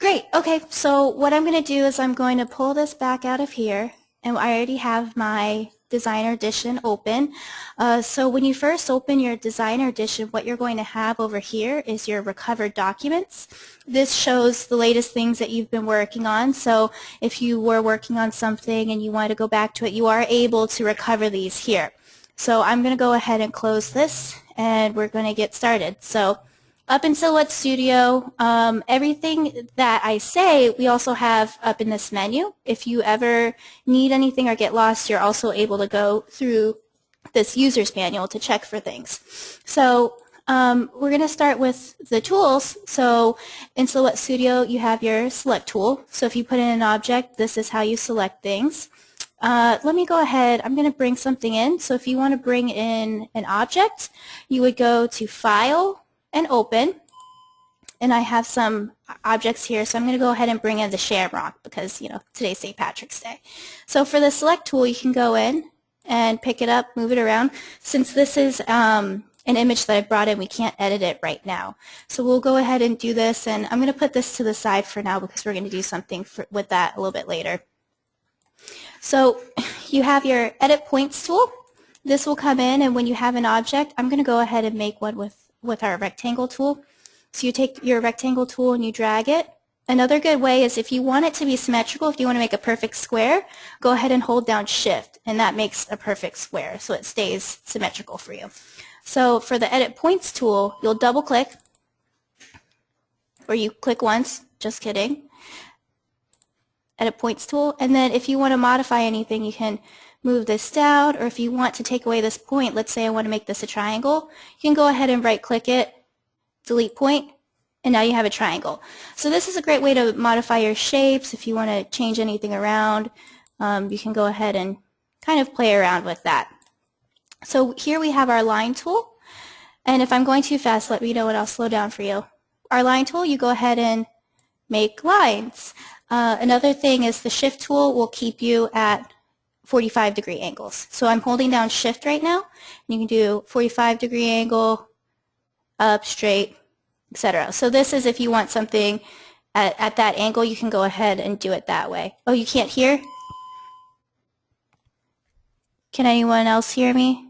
Great. Okay, so what I'm going to do is I'm going to pull this back out of here, and I already have my Designer Edition open. So when you first open your Designer Edition, what you're going to have over here is your recovered documents. This shows the latest things that you've been working on. So if you were working on something and you want to go back to it, you are able to recover these here. So I'm going to go ahead and close this, and we're going to get started. So up in Silhouette Studio, everything that I say, we also have up in this menu. If you ever need anything or get lost, you're also able to go through this user's manual to check for things. So we're going to start with the tools. So in Silhouette Studio, you have your select tool. So if you put in an object, this is how you select things. Let me go ahead. I'm going to bring something in. So if you want to bring in an object, you would go to File and Open. And I have some objects here, so I'm going to go ahead and bring in the shamrock because, today's St. Patrick's Day. So for the select tool, you can go in and pick it up, move it around. Since this is an image that I brought in, we can't edit it right now. So we'll go ahead and do this, and I'm going to put this to the side for now because we're going to do something with that a little bit later. So you have your Edit Points tool. This will come in, and when you have an object, I'm going to go ahead and make one with our rectangle tool. So you take your rectangle tool and you drag it. Another good way is if you want it to be symmetrical, if you want to make a perfect square, go ahead and hold down Shift, and that makes a perfect square so it stays symmetrical for you. So for the Edit Points tool, you'll double click, or you click once, just kidding. Edit Points tool, and then if you want to modify anything, you can move this down, or if you want to take away this point, let's say I want to make this a triangle, you can go ahead and right click it, delete point, and now you have a triangle. So this is a great way to modify your shapes. If you want to change anything around, you can go ahead and kind of play around with that. So here we have our line tool, and if I'm going too fast, let me know and I'll slow down for you. Our line tool, you go ahead and make lines. Another thing is the Shift tool will keep you at 45-degree angles. So I'm holding down Shift right now, and you can do 45-degree angle, up, straight, etc. So this is if you want something at that angle, you can go ahead and do it that way. Oh, you can't hear? Can anyone else hear me?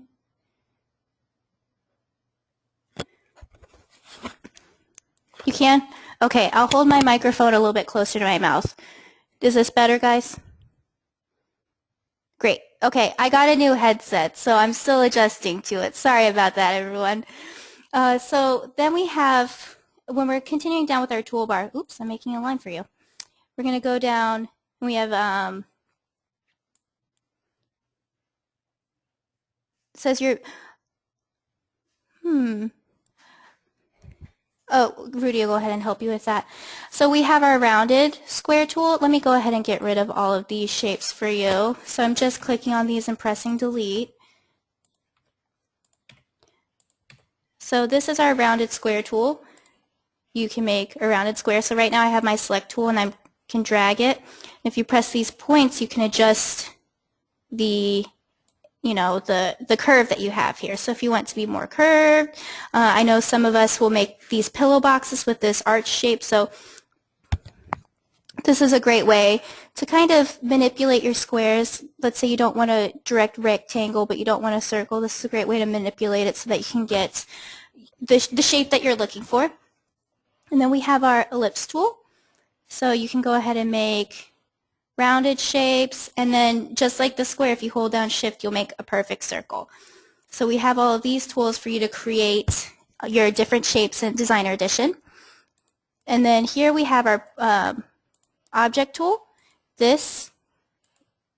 You can? Okay, I'll hold my microphone a little bit closer to my mouth. Is this better, guys? Great. Okay, I got a new headset, so I'm still adjusting to it. Sorry about that, everyone. So then we have, when we're continuing down with our toolbar, oops, I'm making a line for you. We're going to go down, and we have, it says your, Oh, Rudy will go ahead and help you with that. So we have our rounded square tool. Let me go ahead and get rid of all of these shapes for you. So I'm just clicking on these and pressing delete. So this is our rounded square tool. You can make a rounded square. So right now I have my select tool and I can drag it. If you press these points, you can adjust the the curve that you have here. So if you want to be more curved, I know some of us will make these pillow boxes with this arch shape. So this is a great way to kind of manipulate your squares. Let's say you don't want a direct rectangle, but you don't want a circle. This is a great way to manipulate it so that you can get the shape that you're looking for. And then we have our ellipse tool. So you can go ahead and make rounded shapes, and then just like the square, if you hold down Shift, you'll make a perfect circle. So we have all of these tools for you to create your different shapes in Designer Edition. And then here we have our object tool. This,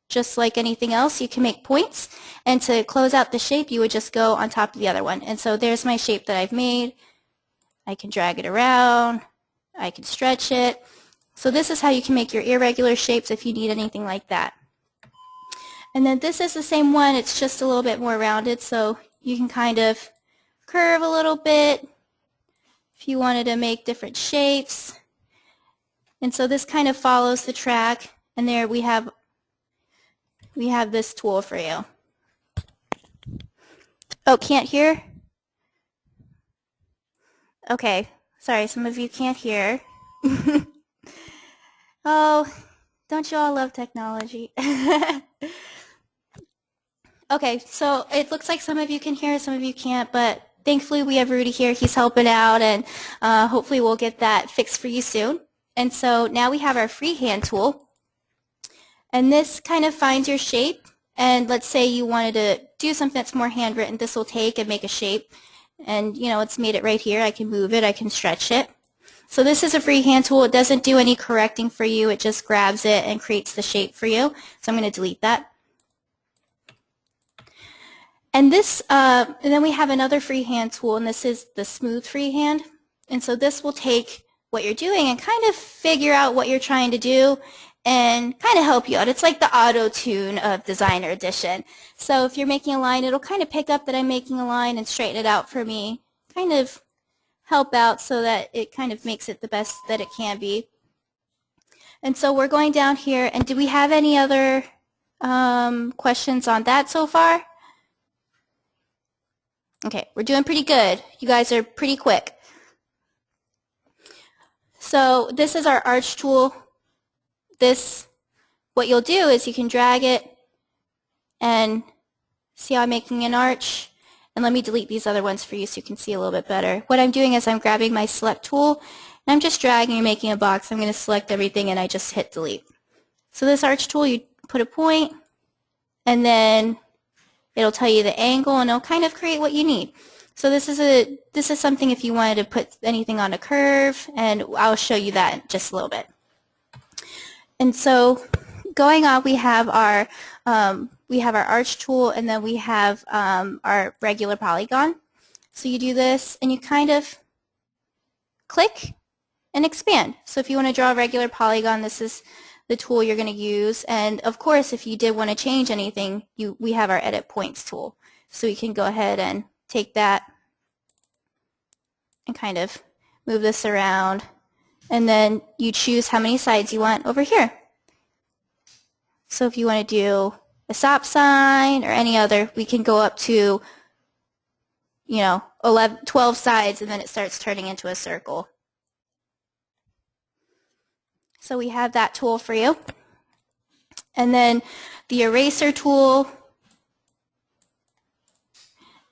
just like anything else, you can make points, and to close out the shape, you would just go on top of the other one. And so there's my shape that I've made. I can drag it around. I can stretch it. So this is how you can make your irregular shapes if you need anything like that. And then this is the same one. It's just a little bit more rounded, so you can kind of curve a little bit if you wanted to make different shapes. And so this kind of follows the track, and there we have this tool for you. Oh, can't hear? Okay, sorry, some of you can't hear. Oh, don't you all love technology? Okay, so it looks like some of you can hear, some of you can't, but thankfully we have Rudy here. He's helping out, and hopefully we'll get that fixed for you soon. And so now we have our freehand tool, and this kind of finds your shape. And let's say you wanted to do something that's more handwritten. This will take and make a shape, and you know it's made it right here. I can move it, I can stretch it. So this is a freehand tool. It doesn't do any correcting for you. It just grabs it and creates the shape for you. So I'm going to delete that. And this, and then we have another freehand tool, and this is the smooth freehand. And so this will take what you're doing and kind of figure out what you're trying to do and kind of help you out. It's like the auto-tune of Designer Edition. So if you're making a line, it'll kind of pick up that I'm making a line and straighten it out for me, kind of help out so that it kind of makes it the best that it can be. And so we're going down here, and do we have any other questions on that so far? Okay, we're doing pretty good. You guys are pretty quick. So this is our arch tool. This, what you'll do is you can drag it and see how I'm making an arch. And let me delete these other ones for you so you can see a little bit better. What I'm doing is I'm grabbing my select tool and I'm just dragging and making a box. I'm going to select everything and I just hit delete. So this arch tool, you put a point and then it'll tell you the angle and it'll kind of create what you need. So this is something if you wanted to put anything on a curve, and I'll show you that in just a little bit. And so going on, we have our arch tool, and then we have our regular polygon. So you do this and you kind of click and expand. So if you want to draw a regular polygon, this is the tool you're going to use. And of course, if you did want to change anything, we have our edit points tool. So you can go ahead and take that and kind of move this around. And then you choose how many sides you want over here. So if you want to do a stop sign or any other, we can go up to, 12 sides, and then it starts turning into a circle. So we have that tool for you. And then the eraser tool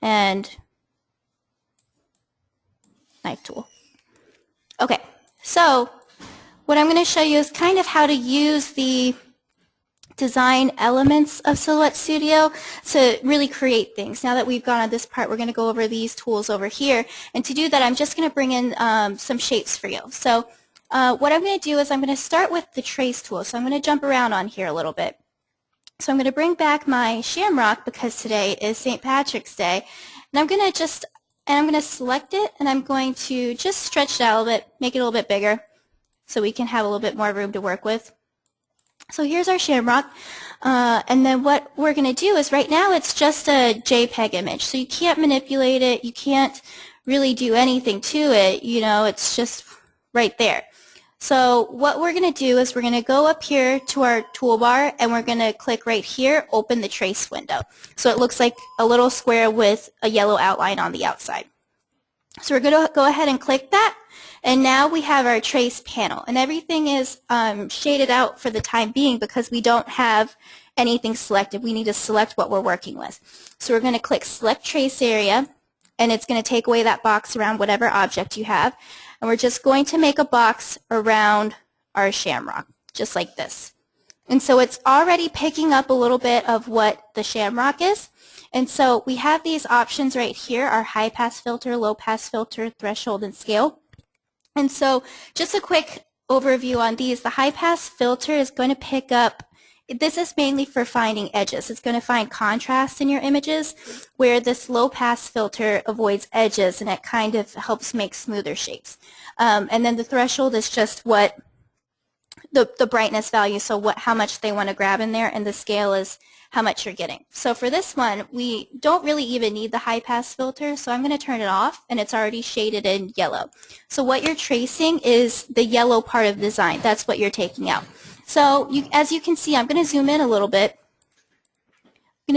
and knife tool. Okay, so what I'm going to show you is kind of how to use the design elements of Silhouette Studio to really create things. Now that we've gone on this part, we're going to go over these tools over here. And to do that, I'm just going to bring in some shapes for you. So what I'm going to do is I'm going to start with the trace tool. So I'm going to jump around on here a little bit. So I'm going to bring back my shamrock because today is St. Patrick's Day. And I'm going to select it, and I'm going to just stretch it out a little bit, make it a little bit bigger so we can have a little bit more room to work with. So here's our shamrock. And then what we're going to do is right now it's just a JPEG image. So you can't manipulate it. You can't really do anything to it. It's just right there. So what we're going to do is we're going to go up here to our toolbar, and we're going to click right here, open the trace window. So it looks like a little square with a yellow outline on the outside. So we're going to go ahead and click that, and now we have our trace panel. And everything is shaded out for the time being because we don't have anything selected. We need to select what we're working with. So we're going to click Select Trace Area, and it's going to take away that box around whatever object you have. And we're just going to make a box around our shamrock, just like this. And so it's already picking up a little bit of what the shamrock is. And so we have these options right here, our high pass filter, low pass filter, threshold, and scale. And so just a quick overview on these. The high pass filter is going to pick up, this is mainly for finding edges. It's going to find contrast in your images, where this low pass filter avoids edges, and it kind of helps make smoother shapes. And then the threshold is just what the brightness value, so how much they want to grab in there, and the scale is how much you're getting. So for this one, we don't really even need the high pass filter, so I'm going to turn it off, and it's already shaded in yellow. So what you're tracing is the yellow part of the design. That's what you're taking out. So as you can see, I'm going to zoom in a little bit. You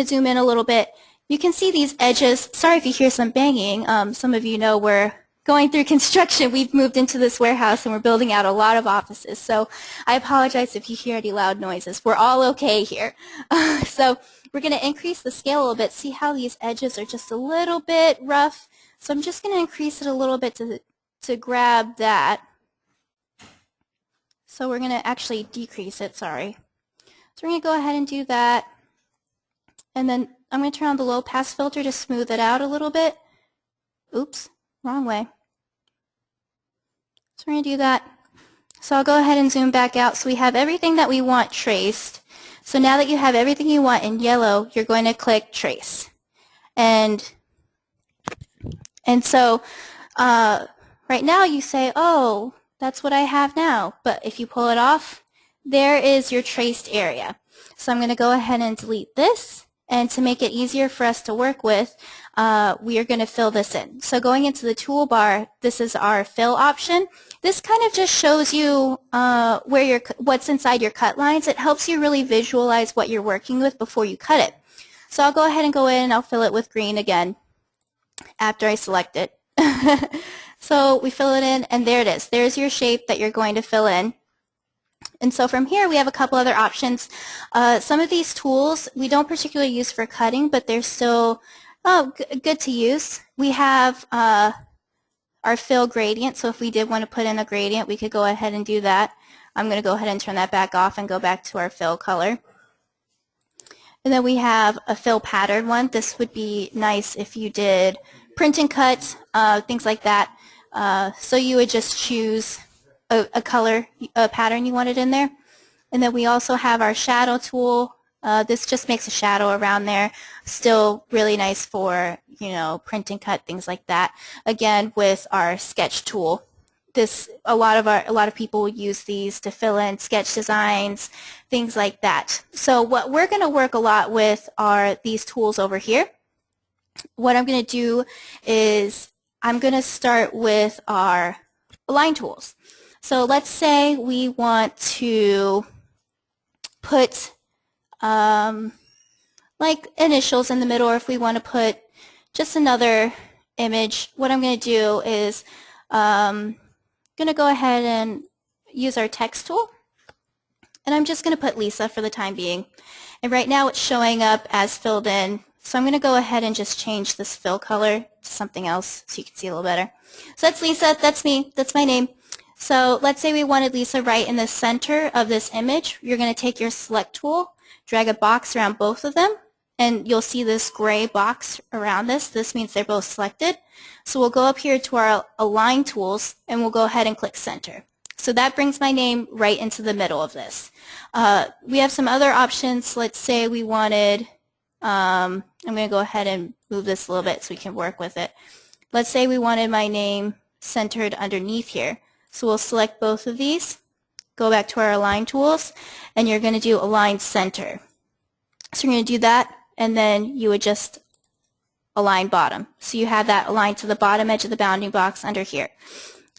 can see these edges. Sorry if you hear some banging. Some of you know we're going through construction. We've moved into this warehouse and we're building out a lot of offices. So I apologize if you hear any loud noises. We're all okay here. So we're going to increase the scale a little bit. See how these edges are just a little bit rough? So I'm just going to increase it a little bit to grab that. So we're going to actually decrease it, sorry. So we're going to go ahead and do that. And then I'm going to turn on the low pass filter to smooth it out a little bit. Oops, wrong way. So we're going to do that. So I'll go ahead and zoom back out. So we have everything that we want traced. So now that you have everything you want in yellow, you're going to click Trace. And so right now you say, oh, that's what I have now. But if you pull it off, there is your traced area. So I'm going to go ahead and delete this. And to make it easier for us to work with, we are going to fill this in. So going into the toolbar, this is our fill option. This kind of just shows you what's inside your cut lines. It helps you really visualize what you're working with before you cut it. So I'll go ahead and go in and I'll fill it with green again after I select it. So we fill it in and there it is. There's your shape that you're going to fill in. And so from here we have a couple other options. Some of these tools we don't particularly use for cutting, but they're still good to use. We have our fill gradient, so if we did want to put in a gradient, we could go ahead and do that. I'm going to go ahead and turn that back off and go back to our fill color. And then we have a fill pattern one. This would be nice if you did print and cut, things like that. So you would just choose a color, a pattern you wanted in there. And then we also have our shadow tool. This just makes a shadow around there. Still really nice for, print and cut, things like that. Again, with our sketch tool. A lot of people use these to fill in sketch designs, things like that. So what we're going to work a lot with are these tools over here. What I'm going to do is I'm going to start with our align tools. So let's say we want to put like initials in the middle, or if we want to put just another image. What I'm going to do is going to go ahead and use our text tool, and I'm just going to put Lisa for the time being. And right now it's showing up as filled in, so I'm going to go ahead and just change this fill color to something else so you can see a little better. So that's Lisa, that's me, that's my name. So let's say we wanted Lisa right in the center of this image. You're going to take your select tool, drag a box around both of them, and you'll see this gray box around this. This means they're both selected. So we'll go up here to our align tools and we'll go ahead and click center. So that brings my name right into the middle of this. We have some other options. Let's say we wanted, I'm going to go ahead and move this a little bit so we can work with it. Let's say we wanted my name centered underneath here. So we'll select both of these, go back to our align tools, and you're going to do align center. So you're going to do that, and then you would just align bottom. So you have that aligned to the bottom edge of the bounding box under here.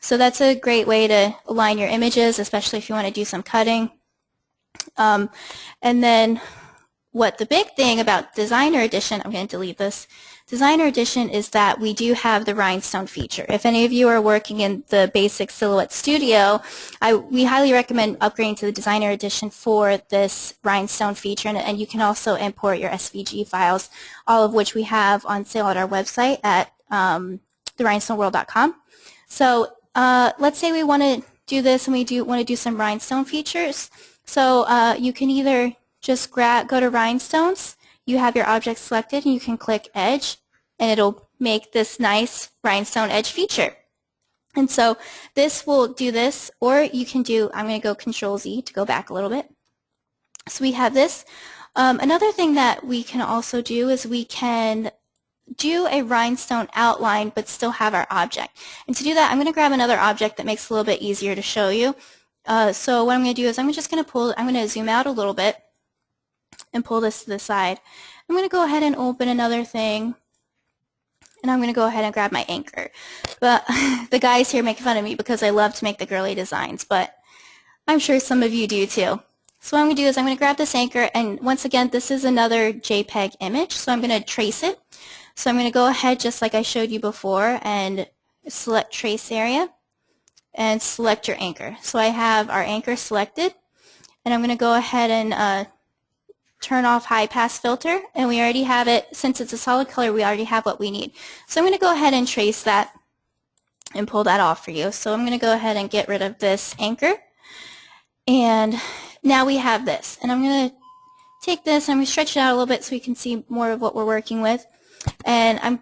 So that's a great way to align your images, especially if you want to do some cutting. And then what the big thing about Designer Edition, I'm going to delete this, Designer Edition is that we do have the Rhinestone feature. If any of you are working in the basic Silhouette Studio, we highly recommend upgrading to the Designer Edition for this Rhinestone feature, and you can also import your SVG files, all of which we have on sale at our website at therhinestoneworld.com. So let's say we want to do this and we want to do some rhinestone features. So you can either just go to Rhinestones, you have your object selected, and you can click Edge, and it'll make this nice rhinestone edge feature. And so this will do this, or you can do, I'm going to go Control-Z to go back a little bit. So we have this. Another thing that we can also do is we can do a rhinestone outline but still have our object. And to do that, I'm going to grab another object that makes it a little bit easier to show you. So what I'm going to do is I'm going to zoom out a little bit and pull this to the side. I'm going to go ahead and open another thing, and I'm going to go ahead and grab my anchor. But the guys here make fun of me because I love to make the girly designs, but I'm sure some of you do too. So what I'm going to do is I'm going to grab this anchor, and once again, this is another JPEG image, so I'm going to trace it. So I'm going to go ahead just like I showed you before and select trace area, and select your anchor. So I have our anchor selected, and I'm going to go ahead and turn off high pass filter, and we already have it. Since it's a solid color, we already have what we need. So I'm going to go ahead and trace that and pull that off for you. So I'm going to go ahead and get rid of this anchor, and now we have this. And I'm going to take this, I'm going to stretch it out a little bit so we can see more of what we're working with. And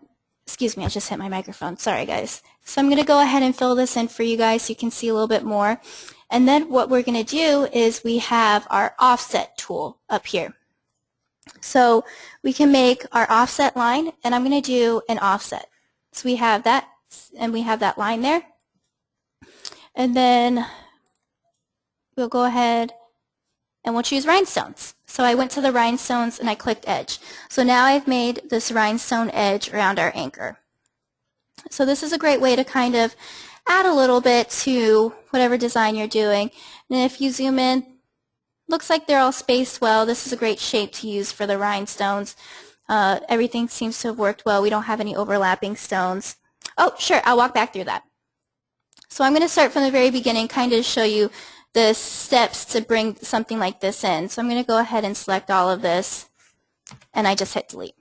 excuse me, I just hit my microphone. Sorry, guys. So I'm going to go ahead and fill this in for you guys so you can see a little bit more. And then what we're going to do is we have our offset tool up here. So we can make our offset line, and I'm going to do an offset. So we have that, and we have that line there. And then we'll go ahead and we'll choose rhinestones. So I went to the rhinestones and I clicked edge. So now I've made this rhinestone edge around our anchor. So this is a great way to kind of add a little bit to whatever design you're doing. And if you zoom in, looks like they're all spaced well. This is a great shape to use for the rhinestones. Everything seems to have worked well. We don't have any overlapping stones. Oh, sure, I'll walk back through that. So I'm going to start from the very beginning, kind of show you the steps to bring something like this in. So I'm going to go ahead and select all of this, and I just hit delete.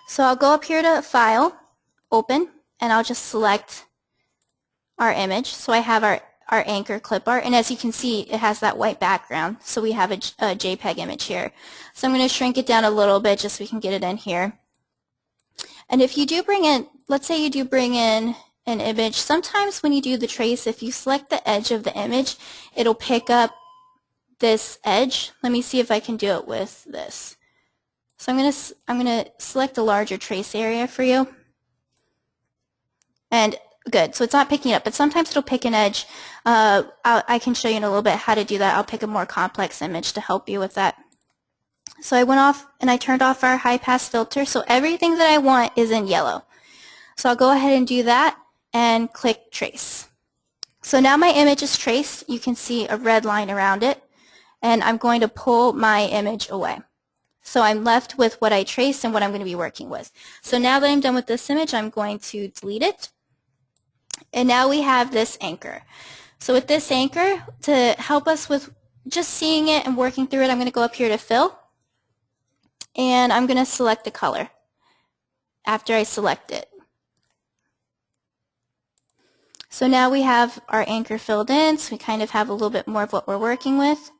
So I'll go up here to File, Open, and I'll just select our image. So I have our anchor clip art, and as you can see, it has that white background. So we have a JPEG image here. So I'm going to shrink it down a little bit just so we can get it in here. And if you do bring in, let's say you do bring in an image, sometimes when you do the trace, if you select the edge of the image, it'll pick up this edge. Let me see if I can do it with this. So I'm gonna select a larger trace area for you. And good, so it's not picking it up, but sometimes it'll pick an edge. I can show you in a little bit how to do that. I'll pick a more complex image to help you with that. So I went off and I turned off our high pass filter, so everything that I want is in yellow. So I'll go ahead and do that and click trace. So now my image is traced. You can see a red line around it, and I'm going to pull my image away. So I'm left with what I traced and what I'm going to be working with. So now that I'm done with this image, I'm going to delete it. And now we have this anchor. So with this anchor, to help us with just seeing it and working through it, I'm going to go up here to Fill, and I'm going to select the color after I select it. So now we have our anchor filled in, so we kind of have a little bit more of what we're working with.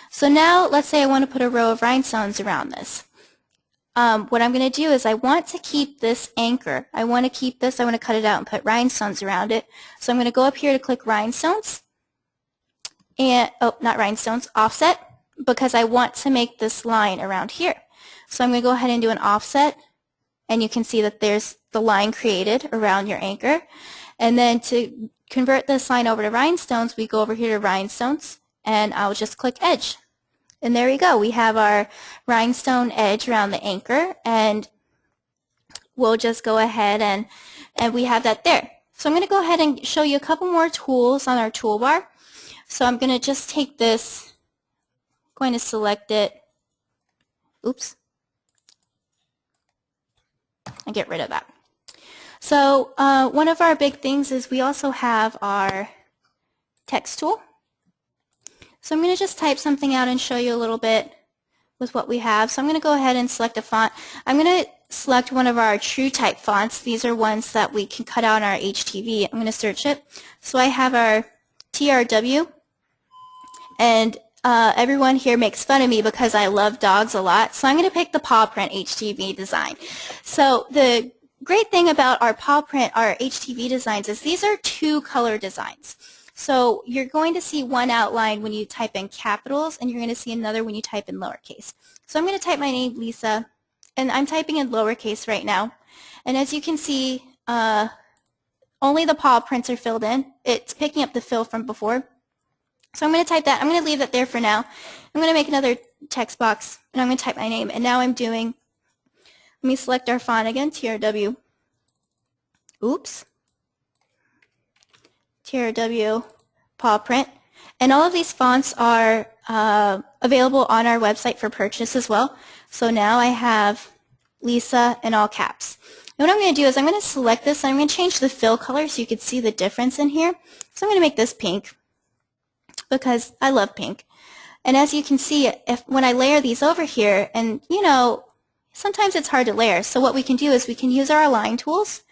So now let's say I want to put a row of rhinestones around this. What I'm going to do is I want to keep this anchor. I want to keep this, I want to cut it out and put rhinestones around it. So I'm going to go up here to click rhinestones, and, oh, not rhinestones, offset, because I want to make this line around here. So I'm going to go ahead and do an offset, and you can see that there's the line created around your anchor. And then to convert this line over to rhinestones, we go over here to rhinestones, and I'll just click edge. And there we go. We have our rhinestone edge around the anchor, and we'll just go ahead and we have that there. So I'm going to go ahead and show you a couple more tools on our toolbar. So I'm going to just take this, I'm going to select it, oops, and get rid of that. So one of our big things is we also have our text tool. So I'm going to just type something out and show you a little bit with what we have. So I'm going to go ahead and select a font. I'm going to select one of our true type fonts. These are ones that we can cut out on our HTV. I'm going to search it. So I have our TRW, and everyone here makes fun of me because I love dogs a lot. So I'm going to pick the paw print HTV design. So the great thing about our paw print, our HTV designs, is these are two color designs. So you're going to see one outline when you type in capitals, and you're going to see another when you type in lowercase. So I'm going to type my name, Lisa, and I'm typing in lowercase right now. And as you can see, only the paw prints are filled in. It's picking up the fill from before. So I'm going to type that. I'm going to leave that there for now. I'm going to make another text box, and I'm going to type my name. And now I'm doing, let me select our font again, TRW. Oops. TRW paw print. And all of these fonts are available on our website for purchase as well. So now I have Lisa in all caps. And what I'm going to do is I'm going to select this, and I'm going to change the fill color so you can see the difference in here. So I'm going to make this pink because I love pink. And as you can see, when I layer these over here, and you know, sometimes it's hard to layer. So what we can do is we can use our align tools,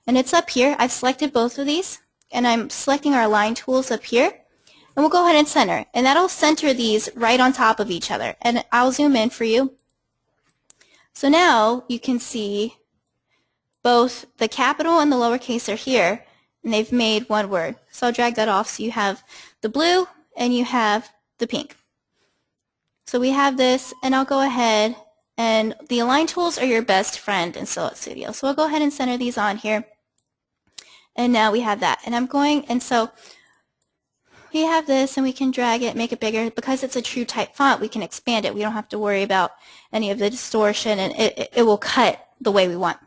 and it's up here. I've selected both of these, and I'm selecting our align tools up here. And we'll go ahead and center. And that'll center these right on top of each other. And I'll zoom in for you. So now you can see both the capital and the lowercase are here, and they've made one word. So I'll drag that off so you have the blue and you have the pink. So we have this, and I'll go ahead, and the align tools are your best friend in Silhouette Studio. So I'll go ahead and center these on here. And now we have that. And I'm going, and so we have this, and we can drag it, make it bigger. Because it's a true type font, we can expand it. We don't have to worry about any of the distortion, and it will cut the way we want.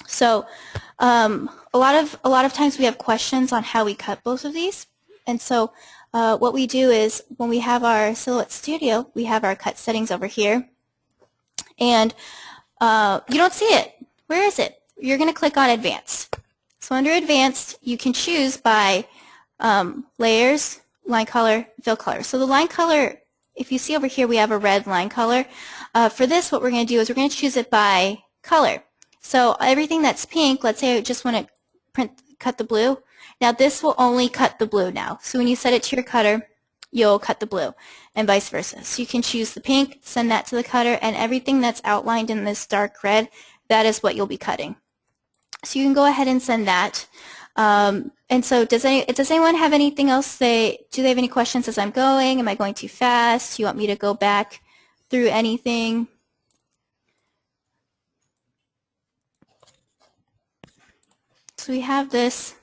So a lot of times we have questions on how we cut both of these. And so what we do is when we have our Silhouette Studio, we have our cut settings over here. And you don't see it. Where is it? You're going to click on Advanced. So under Advanced, you can choose by layers, line color, fill color. So the line color, if you see over here, we have a red line color. For this, what we're going to do is we're going to choose it by color. So everything that's pink, let's say I just want to cut the blue. Now this will only cut the blue now. So when you set it to your cutter, you'll cut the blue, and vice versa. So you can choose the pink, send that to the cutter, and everything that's outlined in this dark red, that is what you'll be cutting. So you can go ahead and send that. And so does anyone have anything else? Do they have any questions as I'm going? Am I going too fast? Do you want me to go back through anything? So we have this.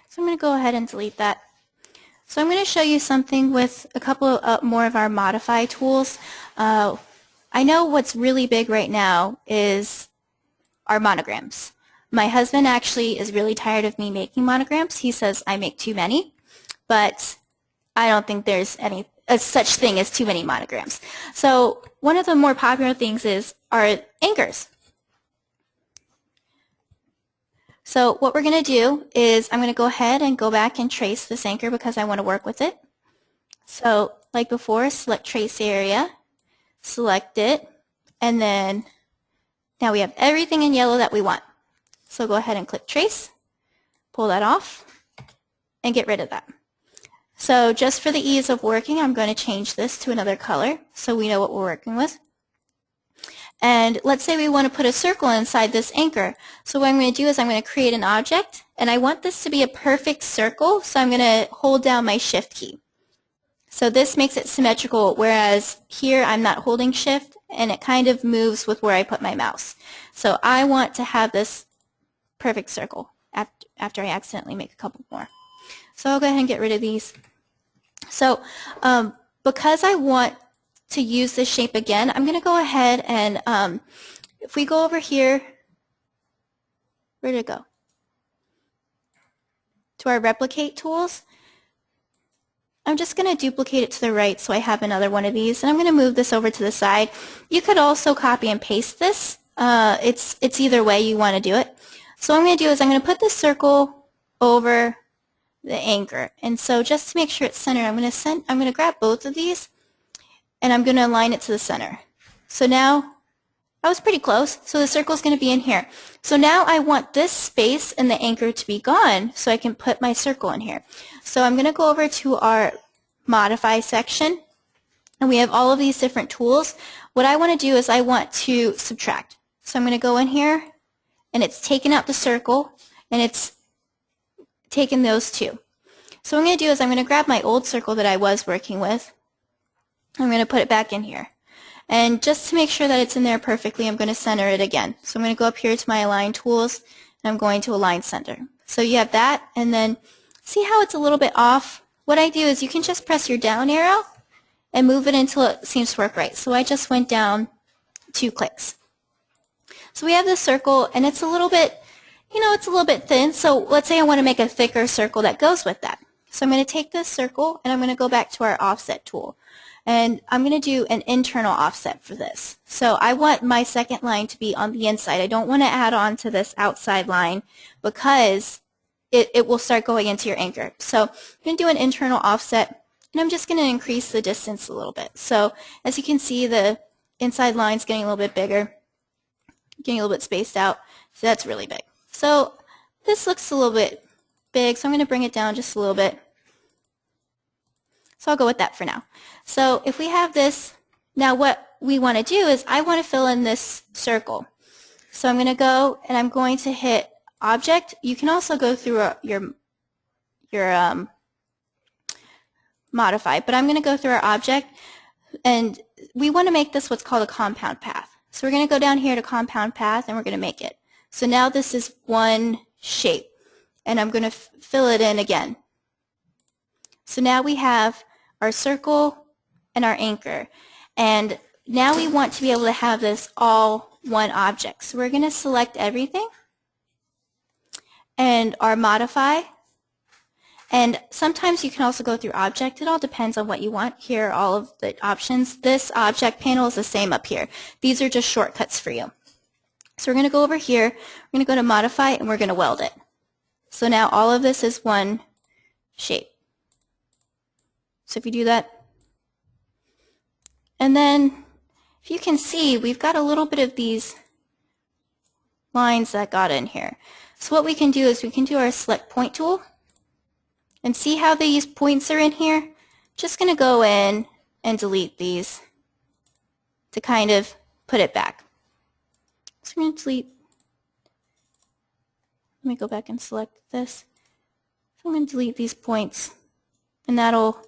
So I'm going to go ahead and delete that. So I'm going to show you something with a couple of more of our modify tools. I know what's really big right now is our monograms. My husband actually is really tired of me making monograms. He says I make too many, but I don't think there's any such thing as too many monograms. So one of the more popular things are anchors. So what we're going to do is I'm going to go ahead and go back and trace this anchor because I want to work with it. So like before, select trace area, select it, and then now we have everything in yellow that we want. So go ahead and click trace, pull that off, and get rid of that. So just for the ease of working, I'm going to change this to another color so we know what we're working with. And let's say we want to put a circle inside this anchor. So what I'm going to do is I'm going to create an object, and I want this to be a perfect circle, so I'm going to hold down my Shift key. So this makes it symmetrical, whereas here I'm not holding Shift, and it kind of moves with where I put my mouse. So I want to have this perfect circle after I accidentally make a couple more. So I'll go ahead and get rid of these. So because I want to use this shape again, I'm going to go ahead and if we go over here, where did it go? To our replicate tools. I'm just going to duplicate it to the right so I have another one of these, and I'm going to move this over to the side. You could also copy and paste this. It's either way you want to do it. So what I'm going to do is I'm going to put this circle over the anchor, and so just to make sure it's centered, I'm going to grab both of these, and I'm going to align it to the center. So now, I was pretty close, so the circle is going to be in here. So now I want this space in the anchor to be gone so I can put my circle in here. So I'm going to go over to our modify section, and we have all of these different tools. What I want to do is I want to subtract. So I'm going to go in here, and it's taken out the circle, and it's taken those two. So what I'm going to do is I'm going to grab my old circle that I was working with. I'm going to put it back in here. And just to make sure that it's in there perfectly, I'm going to center it again. So I'm going to go up here to my Align Tools, and I'm going to Align Center. So you have that, and then see how it's a little bit off? What I do is you can just press your down arrow and move it until it seems to work right. So I just went down 2 clicks. So we have this circle, and it's a little bit, it's a little bit thin. So let's say I want to make a thicker circle that goes with that. So I'm going to take this circle, and I'm going to go back to our Offset tool. And I'm going to do an internal offset for this. So I want my second line to be on the inside. I don't want to add on to this outside line because it will start going into your anchor. So I'm going to do an internal offset, and I'm just going to increase the distance a little bit. So as you can see, the inside line is getting a little bit bigger, getting a little bit spaced out. So that's really big. So this looks a little bit big, so I'm going to bring it down just a little bit. So I'll go with that for now. So if we have this, now what we want to do is I want to fill in this circle. So I'm going to go and I'm going to hit Object. You can also go through your Modify, but I'm going to go through our Object, and we want to make this what's called a compound path. So we're going to go down here to Compound Path, and we're going to make it. So now this is one shape, and I'm going to fill it in again. So now we have our circle and our anchor, and now we want to be able to have this all one object. So we're going to select everything and our Modify, and sometimes you can also go through Object. It all depends on what you want. Here are all of the options. This object panel is the same up here. These are just shortcuts for you. So we're going to go over here, we're going to go to Modify, and we're going to weld it. So now all of this is one shape. So if you do that, and then if you can see, we've got a little bit of these lines that got in here. So what we can do is we can do our Select Point tool, and see how these points are in here? Just going to go in and delete these to kind of put it back. So I'm going to delete. Let me go back and select this. So I'm going to delete these points, and that'll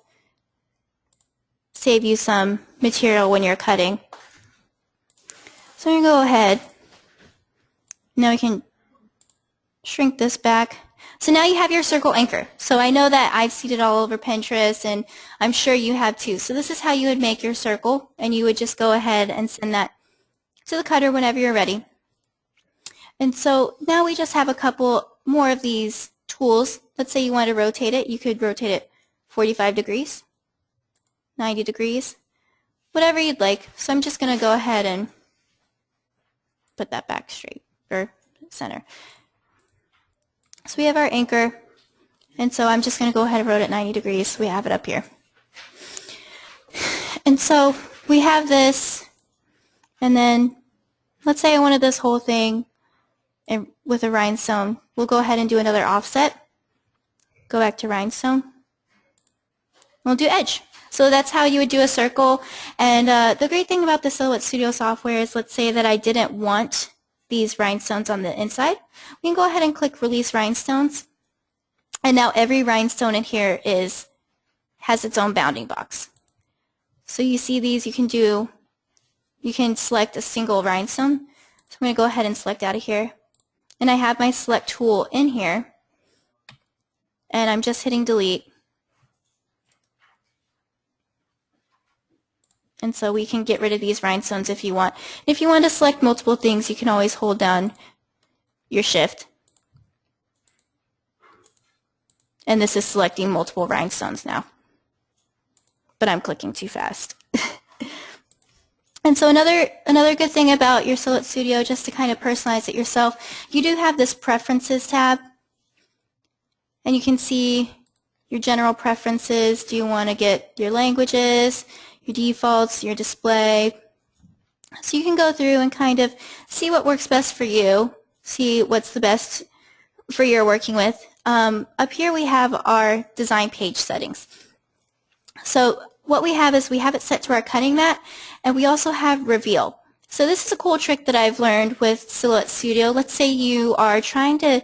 save you some material when you're cutting. So I'm going to go ahead. Now we can shrink this back. So now you have your circle anchor. So I know that I've seen it all over Pinterest, and I'm sure you have too. So this is how you would make your circle, and you would just go ahead and send that to the cutter whenever you're ready. And so now we just have a couple more of these tools. Let's say you want to rotate it. You could rotate it 45 degrees, 90 degrees, whatever you'd like. So I'm just going to go ahead and put that back straight, or center. So we have our anchor, and so I'm just going to go ahead and rotate it 90 degrees so we have it up here. And so we have this, and then let's say I wanted this whole thing with a rhinestone. We'll go ahead and do another offset. Go back to rhinestone. We'll do edge. So that's how you would do a circle. And the great thing about the Silhouette Studio software is, let's say that I didn't want these rhinestones on the inside. We can go ahead and click Release Rhinestones. And now every rhinestone in here has its own bounding box. So you see these, you can select a single rhinestone. So I'm going to go ahead and select out of here. And I have my select tool in here. And I'm just hitting delete. And so we can get rid of these rhinestones if you want. If you want to select multiple things, you can always hold down your shift. And this is selecting multiple rhinestones now. But I'm clicking too fast. And so another good thing about your Silhouette Studio, just to kind of personalize it yourself, you do have this Preferences tab. And you can see your general preferences. Do you want to get your languages, your defaults, your display? So you can go through and kind of see what works best for you, see what's the best for your working with. Up here we have our design page settings. So what we have is we have it set to our cutting mat, and we also have reveal. So this is a cool trick that I've learned with Silhouette Studio. Let's say you are trying to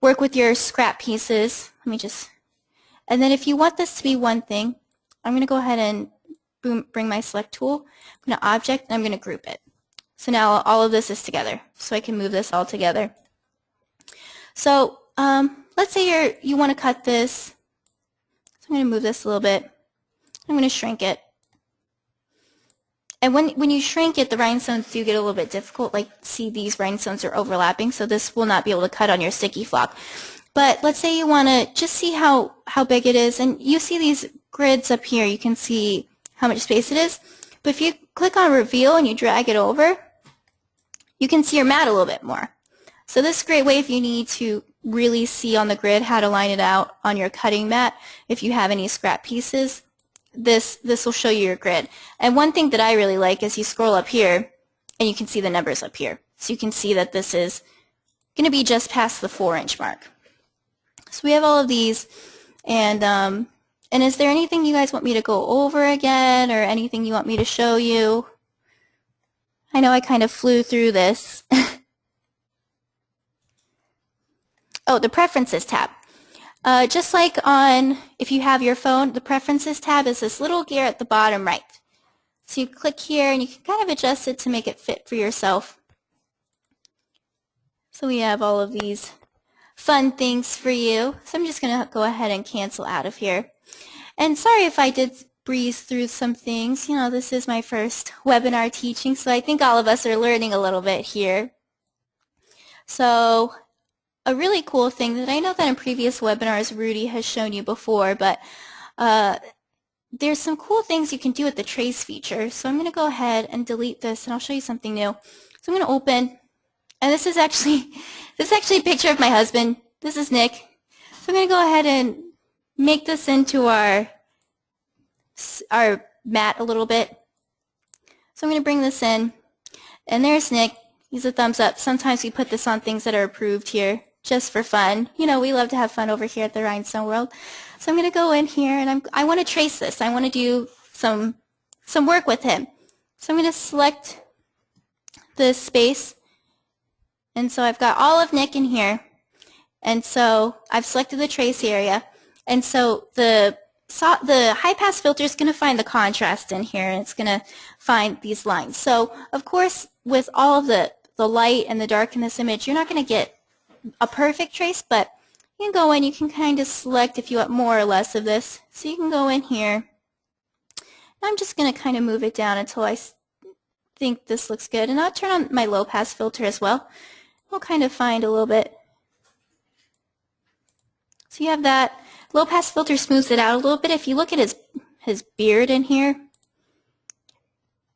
work with your scrap pieces. And then if you want this to be one thing, I'm going to go ahead and bring my select tool. I'm going to object, and I'm going to group it. So now all of this is together. So I can move this all together. So let's say you want to cut this. So I'm going to move this a little bit. I'm going to shrink it. And when you shrink it, the rhinestones do get a little bit difficult. Like, see, these rhinestones are overlapping, so this will not be able to cut on your sticky flock. But let's say you want to just see how big it is, and you see these grids up here. You can see how much space it is. But if you click on reveal and you drag it over, you can see your mat a little bit more. So this is a great way if you need to really see on the grid how to line it out on your cutting mat. If you have any scrap pieces, this will show you your grid. And one thing that I really like is you scroll up here and you can see the numbers up here. So you can see that this is going to be just past the 4-inch mark. So we have all of these, and is there anything you guys want me to go over again, or anything you want me to show you? I know I kind of flew through this. Oh, the Preferences tab. Just like on, if you have your phone, the Preferences tab is this little gear at the bottom right. So you click here and you can kind of adjust it to make it fit for yourself. So we have all of these fun things for you. So I'm just going to go ahead and cancel out of here. And sorry if I did breeze through some things. You know, this is my first webinar teaching, so I think all of us are learning a little bit here. So a really cool thing that I know that in previous webinars Rudy has shown you before, but there's some cool things you can do with the trace feature. So I'm going to go ahead and delete this, and I'll show you something new. So I'm going to open, and this is actually a picture of my husband. This is Nick. So I'm going to go ahead and make this into our mat a little bit. So I'm going to bring this in, and there's Nick. He's a thumbs up. Sometimes we put this on things that are approved here just for fun. You know, we love to have fun over here at the Rhinestone World. So I'm going to go in here, and I want to trace this. I want to do some work with him. So I'm going to select this space, and so I've got all of Nick in here, and so I've selected the trace area, and so the high pass filter is going to find the contrast in here, and it's going to find these lines. So of course, with all of the light and the dark in this image, you're not going to get a perfect trace, but you can go in, you can kind of select if you want more or less of this. So you can go in here. I'm just going to kind of move it down until I think this looks good, and I'll turn on my low pass filter as well. We'll kind of find a little bit. So you have that. Low pass filter smooths it out a little bit. If you look at his beard in here,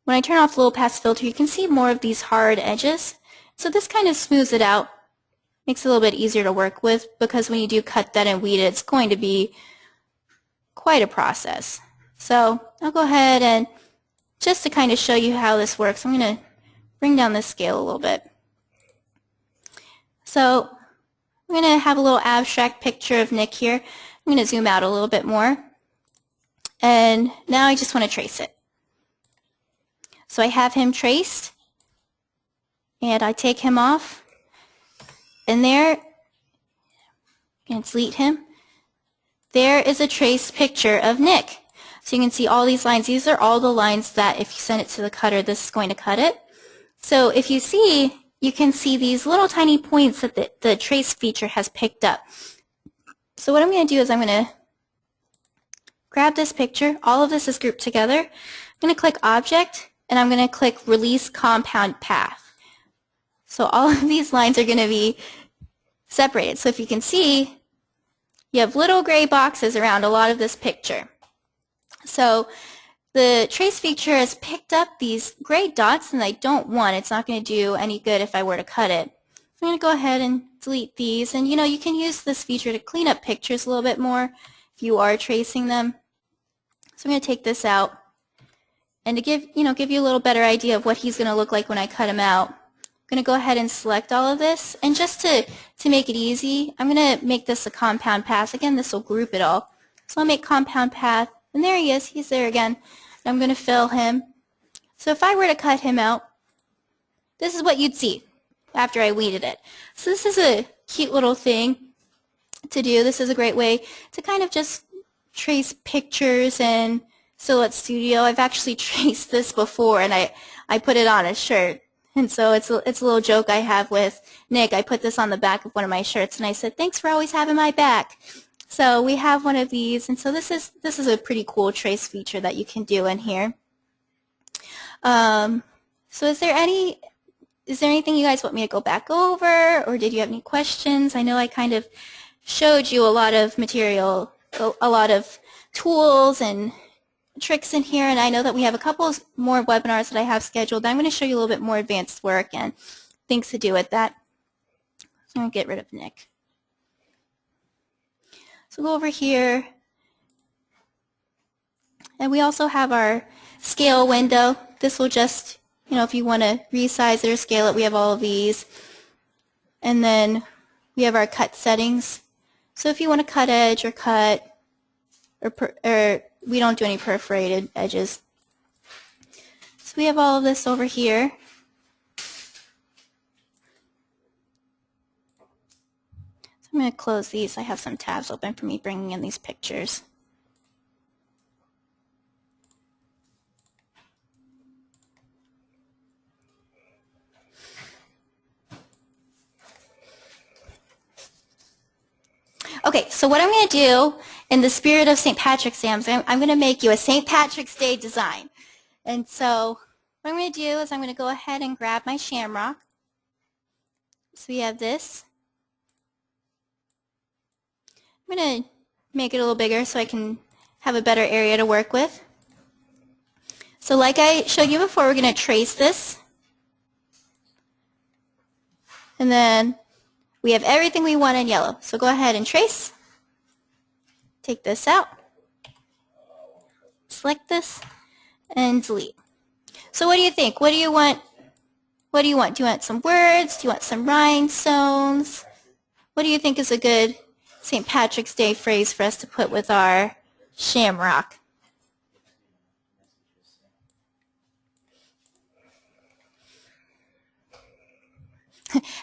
when I turn off the low pass filter, you can see more of these hard edges. So this kind of smooths it out, makes it a little bit easier to work with, because when you do cut that and weed it, it's going to be quite a process. So I'll go ahead and just to kind of show you how this works, I'm going to bring down this scale a little bit. So I'm going to have a little abstract picture of Nick here. I'm going to zoom out a little bit more, and now I just want to trace it. So I have him traced, and I take him off, and there, I'm going to delete him. There is a traced picture of Nick. So you can see all these lines. These are all the lines that if you send it to the cutter, this is going to cut it. So if you see, you can see these little tiny points that the trace feature has picked up. So what I'm going to do is I'm going to grab this picture. All of this is grouped together. I'm going to click Object, and I'm going to click Release Compound Path. So all of these lines are going to be separated. So if you can see, you have little gray boxes around a lot of this picture. So the trace feature has picked up these gray dots, and I don't want. It's not going to do any good if I were to cut it. So I'm going to go ahead and delete these, and you know, you can use this feature to clean up pictures a little bit more if you are tracing them. So I'm going to take this out, and to give you a little better idea of what he's going to look like when I cut him out, I'm going to go ahead and select all of this, and just to make it easy, I'm going to make this a compound path. Again, this will group it all. So I'll make compound path, and there he is. He's there again. And I'm going to fill him. So if I were to cut him out, this is what you'd see after I weeded it. So this is a cute little thing to do. This is a great way to kind of just trace pictures in Silhouette Studio. I've actually traced this before, and I put it on a shirt. And so it's a little joke I have with Nick. I put this on the back of one of my shirts, and I said, "Thanks for always having my back." So we have one of these, and so this is a pretty cool trace feature that you can do in here. So is there anything you guys want me to go back over, or did you have any questions? I know I kind of showed you a lot of material, a lot of tools and tricks in here, and I know that we have a couple more webinars that I have scheduled. I'm going to show you a little bit more advanced work and things to do with that. So I'm going to get rid of Nick. So go over here, and we also have our scale window. This will just, you know, if you want to resize it or scale it, we have all of these. And then we have our cut settings. So if you want to cut edge or cut, or we don't do any perforated edges. So we have all of this over here. So I'm going to close these. I have some tabs open for me bringing in these pictures. Okay, so what I'm going to do in the spirit of St. Patrick's Day, I'm going to make you a St. Patrick's Day design. And so what I'm going to do is I'm going to go ahead and grab my shamrock. So we have this. I'm going to make it a little bigger so I can have a better area to work with. So like I showed you before, we're going to trace this. And then we have everything we want in yellow. So go ahead and trace. Take this out. Select this and delete. So what do you think? What do you want? What do you want? Do you want some words? Do you want some rhinestones? What do you think is a good St. Patrick's Day phrase for us to put with our shamrock?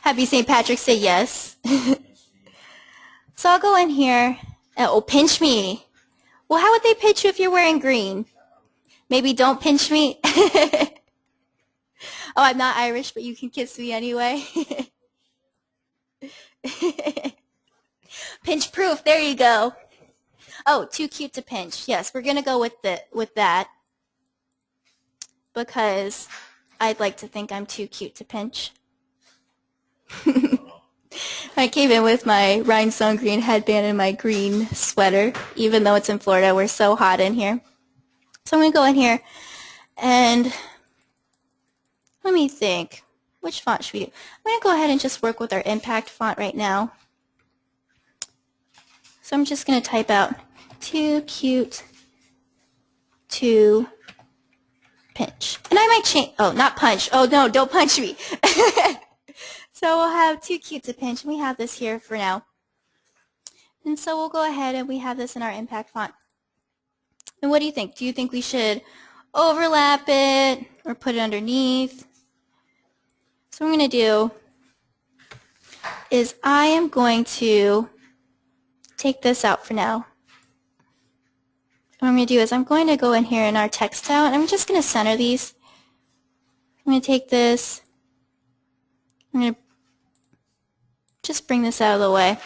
Happy St. Patrick's Day, yes. So I'll go in here. Oh, pinch me. Well, how would they pinch you if you're wearing green? Maybe don't pinch me. Oh, I'm not Irish, but you can kiss me anyway. Pinch proof, there you go. Oh, too cute to pinch. Yes, we're going to go with that because I'd like to think I'm too cute to pinch. I came in with my rhinestone green headband and my green sweater, even though it's in Florida. We're so hot in here. So I'm going to go in here and let me think. Which font should we do? I'm going to go ahead and just work with our impact font right now. So I'm just going to type out too cute to pinch. And I might change, oh, not punch. Oh, no, don't punch me. So we'll have too cute to pinch, and we have this here for now. And so we'll go ahead and we have this in our impact font. And what do you think? Do you think we should overlap it or put it underneath? So what I'm going to do is I am going to take this out for now. What I'm going to do is I'm going to go in here in our textile, and I'm just going to center these. I'm going to take this. I'm going to just bring this out of the way.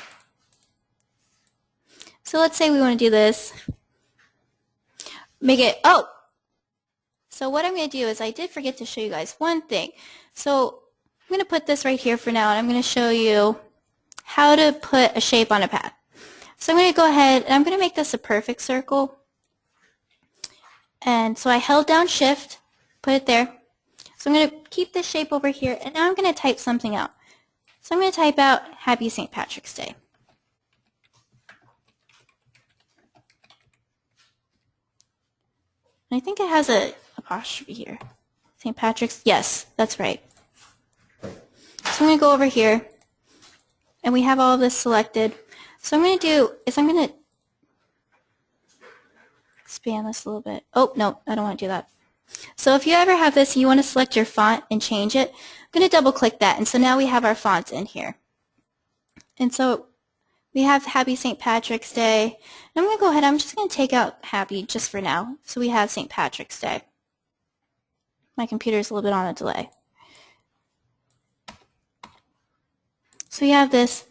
So let's say we want to do this. Make it, oh! So what I'm going to do is I did forget to show you guys one thing. So I'm going to put this right here for now, and I'm going to show you how to put a shape on a pad. So I'm going to go ahead and I'm going to make this a perfect circle. And so I held down Shift, put it there. So I'm going to keep this shape over here, and now I'm going to type something out. So I'm going to type out Happy St. Patrick's Day. And I think it has an apostrophe here. St. Patrick's, yes, that's right. So I'm going to go over here, and we have all of this selected. So what I'm going to do is I'm going to expand this a little bit. Oh, no, I don't want to do that. So if you ever have this and you want to select your font and change it, I'm going to double click that, and so now we have our fonts in here. And so we have Happy St. Patrick's Day. And I'm going to go ahead, I'm just going to take out Happy just for now. So we have St. Patrick's Day. My computer's a little bit on a delay. So we have this.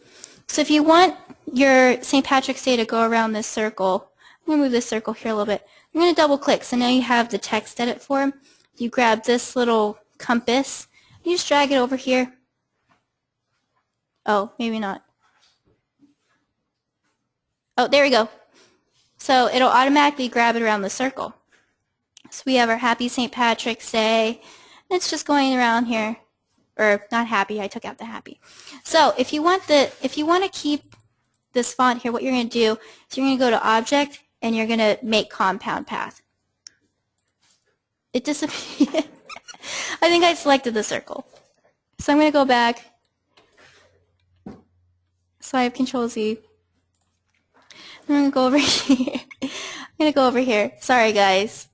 So if you want your St. Patrick's Day to go around this circle, I'm going to move this circle here a little bit. I'm going to double click. So now you have the text edit form. You grab this little compass. You just drag it over here. Oh, maybe not. Oh, there we go. So it'll automatically grab it around the circle. So we have our Happy St. Patrick's Day. And it's just going around here. Or not happy, I took out the happy. So if you want to keep this font here, what you're going to do is you're going to go to Object and you're going to make Compound Path. It disappeared. I think I selected the circle. So I'm going to go back. So I have Control Z. I'm going to go over here. I'm going to go over here. Sorry guys.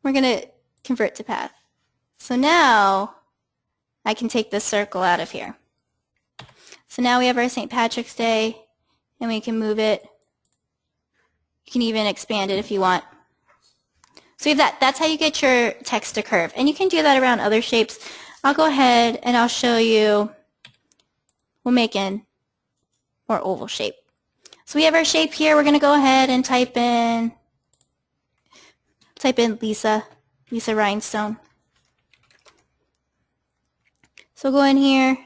We're going to convert to path. So now I can take this circle out of here. So now we have our St. Patrick's Day, and we can move it. You can even expand it if you want. So we have that. That's how you get your text to curve. And you can do that around other shapes. I'll go ahead and I'll show you. We'll make a more oval shape. So we have our shape here. We're going to go ahead and type in Lisa Rhinestone. So go in here, and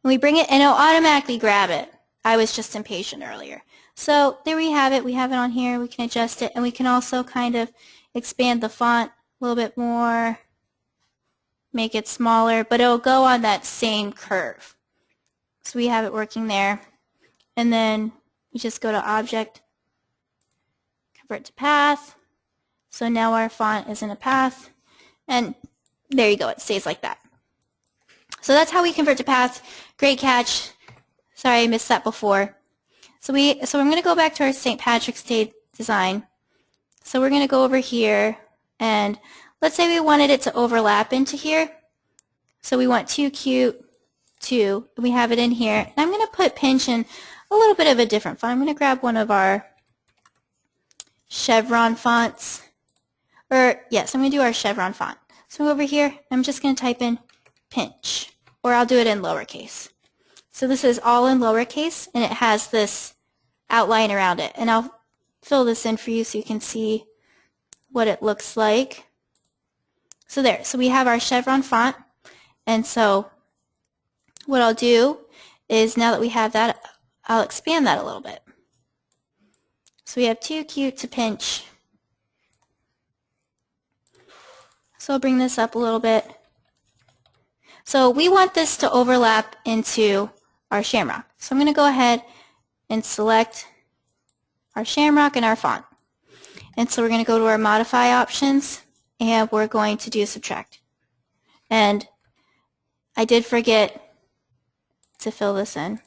we bring it, and it'll automatically grab it. I was just impatient earlier. So there we have it. We have it on here. We can adjust it, and we can also kind of expand the font a little bit more, make it smaller, but it'll go on that same curve. So we have it working there. And then we just go to Object, convert to path. So now our font is in a path, and there you go. It stays like that. So that's how we convert to path. Great catch. Sorry I missed that before. So I'm going to go back to our St. Patrick's Day design. So we're going to go over here, and let's say we wanted it to overlap into here. So we want Too Cute 2, and we have it in here. And I'm going to put pinch in a little bit of a different font. I'm going to grab one of our chevron fonts. Yes, I'm going to do our chevron font. So over here, I'm just going to type in pinch, or I'll do it in lowercase. So this is all in lowercase, and it has this outline around it. And I'll fill this in for you so you can see what it looks like. So there, so we have our chevron font, and so what I'll do is, now that we have that, I'll expand that a little bit. So we have Too Cute to pinch. So I'll bring this up a little bit. So we want this to overlap into our shamrock. So I'm going to go ahead and select our shamrock and our font. And so we're going to go to our modify options, and we're going to do subtract. And I did forget to fill this in.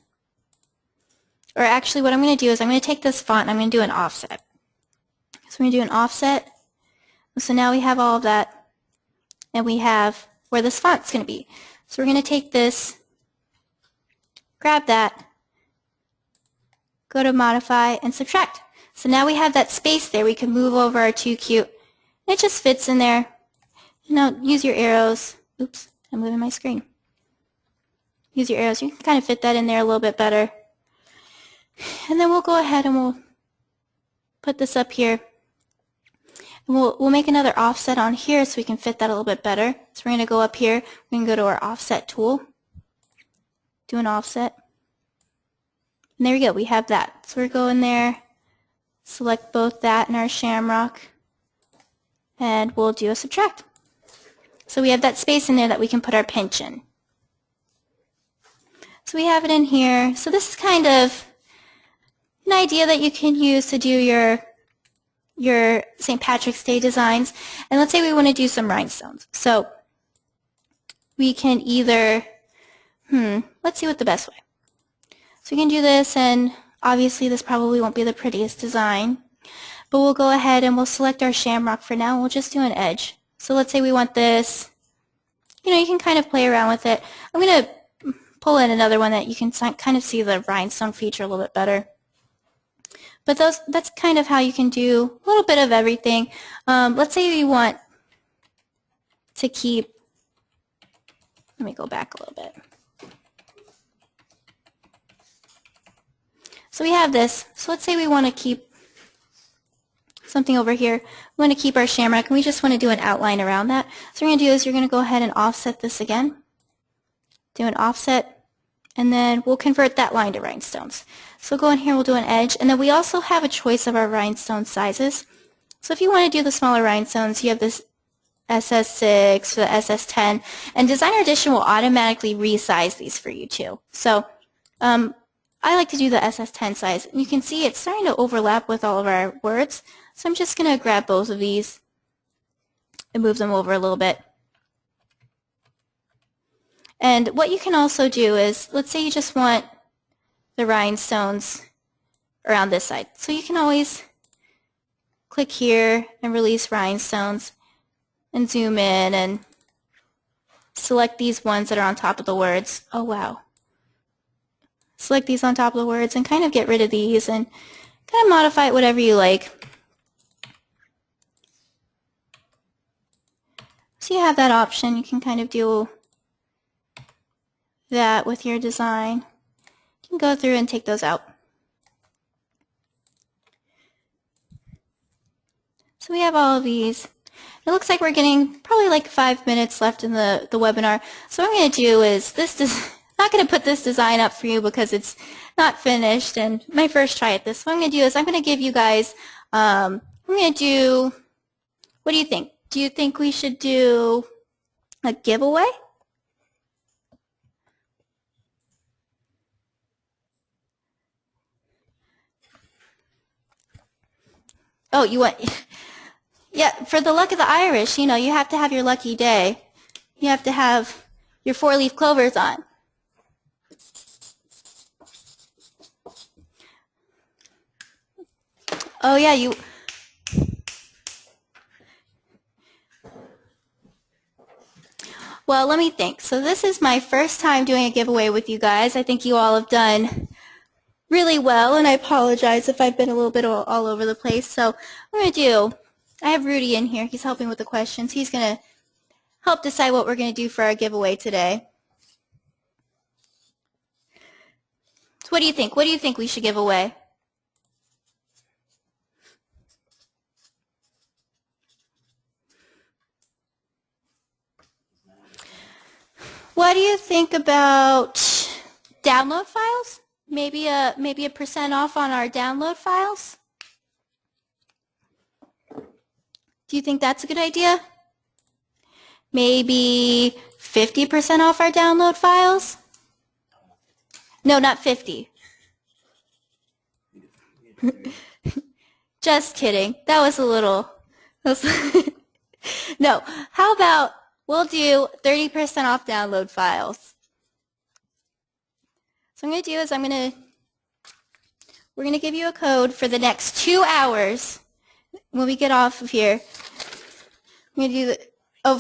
Or actually what I'm going to do is I'm going to take this font and I'm going to do an offset. So I'm going to do an offset. So now we have all of that, and we have where this font's going to be. So we're going to take this, grab that, go to modify, and subtract. So now we have that space there. We can move over our Too Cute. And it just fits in there. Now use your arrows. Oops, I'm moving my screen. Use your arrows. You can kind of fit that in there a little bit better. And then we'll go ahead and we'll put this up here. And we'll make another offset on here so we can fit that a little bit better. So we're going to go up here. We can go to our offset tool, do an offset. And there we go. We have that. So we're going there, select both that and our shamrock, and we'll do a subtract. So we have that space in there that we can put our pinch in. So we have it in here. So this is kind of an idea that you can use to do your St. Patrick's Day designs. And let's say we want to do some rhinestones. So we can either, let's see what the best way. So we can do this, and obviously this probably won't be the prettiest design, but we'll go ahead and we'll select our shamrock for now, and we'll just do an edge. So let's say we want this, you can kind of play around with it. I'm going to pull in another one that you can kind of see the rhinestone feature a little bit better. But that's kind of how you can do a little bit of everything. Let's say you want to keep, let me go back a little bit. So we have this. So let's say we want to keep something over here. We want to keep our shamrock, and we just want to do an outline around that. So what you're going to do is you're going to go ahead and offset this again. Do an offset, and then we'll convert that line to rhinestones. So go in here, we'll do an edge, and then we also have a choice of our rhinestone sizes. So if you want to do the smaller rhinestones, you have this SS6 or the SS10, and Designer Edition will automatically resize these for you too. So I like to do the SS10 size. And you can see it's starting to overlap with all of our words. So I'm just going to grab both of these and move them over a little bit. And what you can also do is, let's say you just want the rhinestones around this side. So you can always click here and release rhinestones and zoom in and select these ones that are on top of the words. Oh wow. Select these on top of the words and kind of get rid of these and kind of modify it whatever you like. So you have that option. You can kind of do that with your design. You can go through and take those out. So we have all of these. It looks like we're getting probably like 5 minutes left in the webinar. So what I'm going to do is not going to put this design up for you because it's not finished and my first try at this. What I'm going to do is I'm going to give you guys, I'm going to do, what do you think? Do you think we should do a giveaway? Oh, you want, yeah, for the luck of the Irish, you know, you have to have your lucky day. You have to have your 4-leaf clovers on. Oh yeah, you. Well, let me think. So this is my first time doing a giveaway with you guys. I think you all have done really well, and I apologize if I've been a little bit all over the place. So what I'm going to do, I have Rudy in here. He's helping with the questions. He's going to help decide what we're going to do for our giveaway today. So what do you think? What do you think we should give away? What do you think about download files? Maybe a % off on our download files? Do you think that's a good idea? Maybe 50% off our download files? No, not 50. Just kidding. That was a little... No, how about we'll do 30% off download files. So what I'm going to do is we're going to give you a code for the next 2 hours when we get off of here. I'm going to do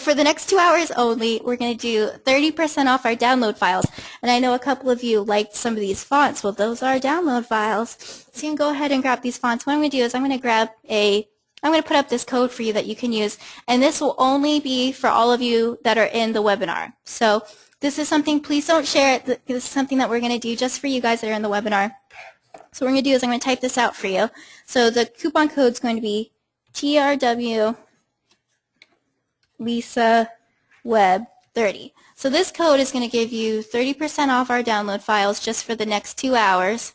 for the next 2 hours only, we're going to do 30% off our download files. And I know a couple of you liked some of these fonts. Well, those are download files. So you can go ahead and grab these fonts. What I'm going to do is I'm going to put up this code for you that you can use, and this will only be for all of you that are in the webinar. So this is something, please don't share it. This is something that we're going to do just for you guys that are in the webinar. So what we're going to do is I'm going to type this out for you. So the coupon code is going to be TRW Lisa Web 30. So this code is going to give you 30% off our download files just for the next 2 hours.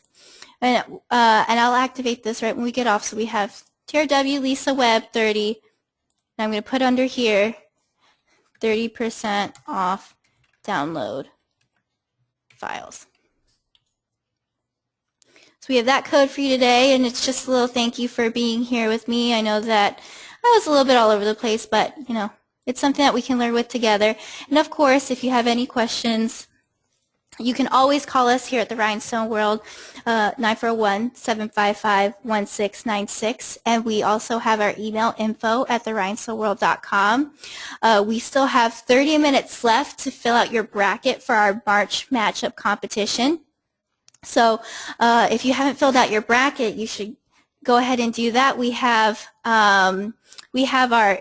And I'll activate this right when we get off. So we have TRW Lisa Web 30, and I'm going to put under here 30% off download files. So we have that code for you today, and it's just a little thank you for being here with me. I know that I was a little bit all over the place, but you know, it's something that we can learn with together. And of course, if you have any questions, you can always call us here at the Rhinestone World, 941-755-1696, and we also have our email info@therhinestoneworld.com. We still have 30 minutes left to fill out your bracket for our March matchup competition. So if you haven't filled out your bracket, you should go ahead and do that. We have our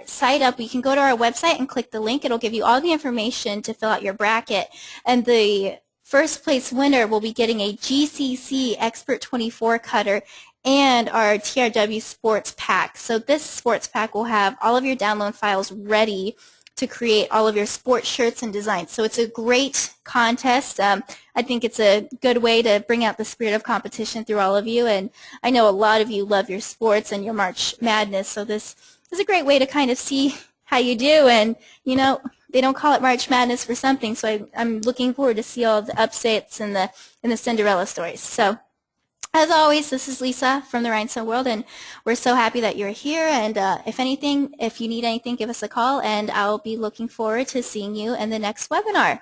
site up. You can go to our website and click the link. It'll give you all the information to fill out your bracket, and the first place winner will be getting a GCC Expert 24 cutter and our TRW Sports Pack. So this Sports Pack will have all of your download files ready to create all of your sports shirts and designs. So it's a great contest. I think it's a good way to bring out the spirit of competition through all of you, and I know a lot of you love your sports and your March Madness, so this is a great way to kind of see how you do. And you know, they don't call it March Madness for something, so I'm looking forward to see all the upsets and the Cinderella stories. So as always, this is Lisa from the Rhinestone World, and we're so happy that you're here. And if you need anything, give us a call, and I'll be looking forward to seeing you in the next webinar.